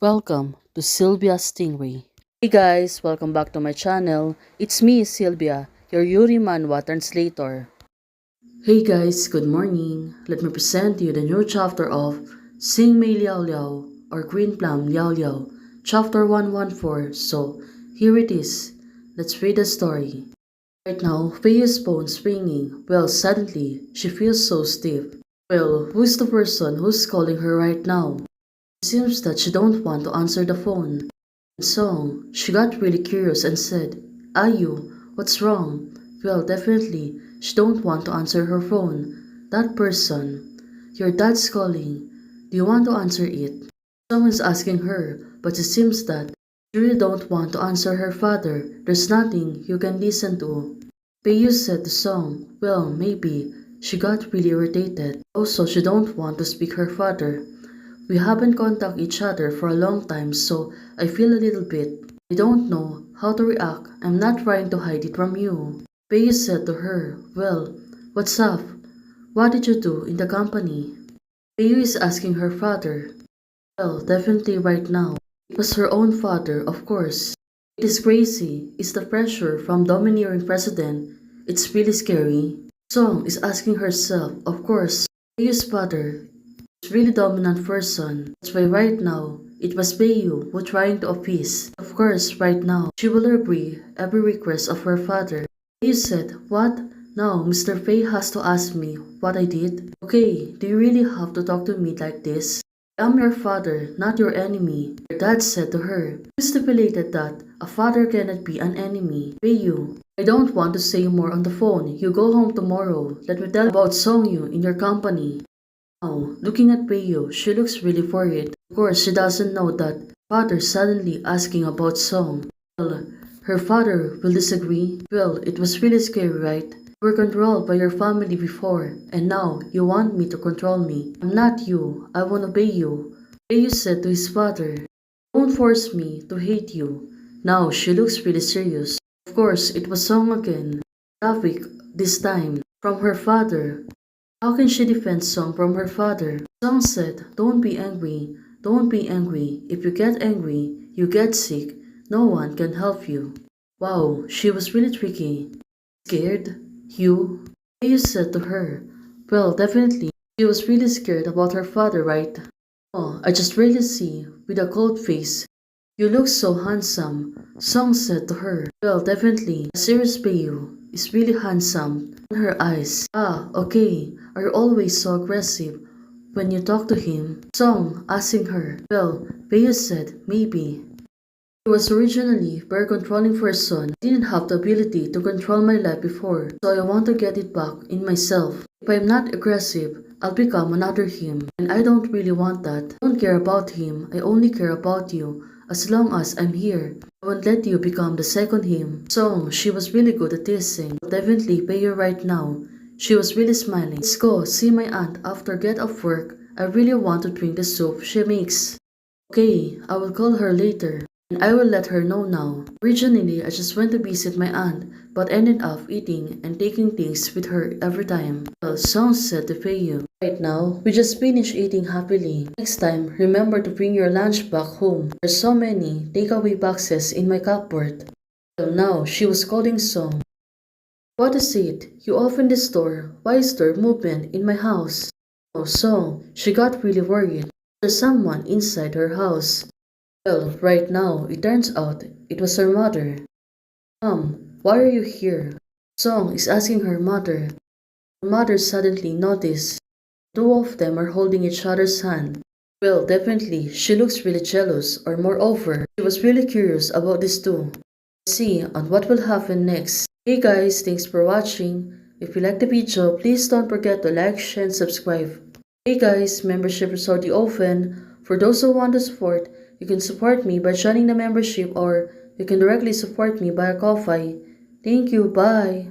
Welcome to Sylvia Stingray. Hey guys, welcome back to my channel. It's me, Sylvia, your Yuri Manhwa translator. Hey guys, good morning. Let me present to you the new chapter of Sing Mei Liao Liao or Green Plum Liao Liao, chapter 114. So, here it is. Let's read the story. Right now, Fei's phone's ringing. Well, suddenly, she feels so stiff. Well, who's the person who's calling her right now? It seems that she don't want to answer the phone. So, she got really curious and said, Ayu, what's wrong? Well, definitely, she don't want to answer her phone. That person. Your dad's calling. Do you want to answer it? Someone's asking her, but it seems that she really don't want to answer her father. There's nothing you can listen to. Peiyu said the song. Well, maybe. She got really irritated. Also, she don't want to speak her father. We haven't contacted each other for a long time, so I feel a little bit. I don't know how to react. I'm not trying to hide it from you. Pei said to her, Well, what's up? What did you do in the company? Pei is asking her father. Well, definitely right now. It was her own father, of course. It is crazy. It's the pressure from domineering president. It's really scary. Song is asking herself, of course, Pei's father really dominant person. That's why right now, it was Beiyu who trying to appease. Of course, right now, she will agree every request of her father. Beiyu said, What? Now, Mr. Fei has to ask me what I did. Okay, do you really have to talk to me like this? I am your father, not your enemy. Her dad said to her. You stipulated that a father cannot be an enemy. Beiyu, I don't want to say more on the phone. You go home tomorrow. Let me tell you about Songyu in your company. Now, looking at Peiyu, she looks really worried. Of course, she doesn't know that father suddenly asking about Song. Well, her father will disagree. Well, it was really scary, right? You were controlled by your family before, and now you want me to control me. I'm not you. I won't obey you. Peiyu said to his father, Don't force me to hate you. Now she looks really serious. Of course, it was Song again. Traffic, this time, from her father. How can she defend Song from her father? Song said, Don't be angry. Don't be angry. If you get angry, you get sick. No one can help you. Wow, she was really tricky. Scared? You? You said to her. Well, definitely. She was really scared about her father, right? Oh, I just really see, with a cold face. You look so handsome, Song said to her. Well, definitely, a serious Peiyu is really handsome in her eyes. Ah, okay, are you always so aggressive when you talk to him? Song asking her. Well, Peiyu said, maybe. He was originally very controlling person. I didn't have the ability to control my life before, so I want to get it back in myself. If I'm not aggressive, I'll become another him, and I don't really want that. I don't care about him, I only care about you. As long as I'm here, I won't let you become the second him. Song, she was really good at teasing. I'll definitely pay her right now. She was really smiling. Let's go see my aunt after get off work. I really want to drink the soup she makes. Okay, I will call her later. And I will let her know now. Originally, I just went to visit my aunt, but ended up eating and taking things with her every time. Well, sounds said to pay you. Right now, we just finished eating happily. Next time, remember to bring your lunch back home. There's so many takeaway boxes in my cupboard. Well, now, she was calling Song. What is it? You opened the store. Why is there movement in my house? Oh, Song, she got really worried. There's someone inside her house. Well, right now, it turns out it was her mother. Mom, why are you here? Song is asking her mother. Her mother suddenly noticed two of them are holding each other's hand. Well, definitely, she looks really jealous, or moreover, she was really curious about these two. Let's see on what will happen next. Hey guys, thanks for watching. If you like the video, please don't forget to like, share, and subscribe. Hey guys, membership is already open. For those who want to support, you can support me by joining the membership or you can directly support me by a Ko-Fi. Thank you, bye!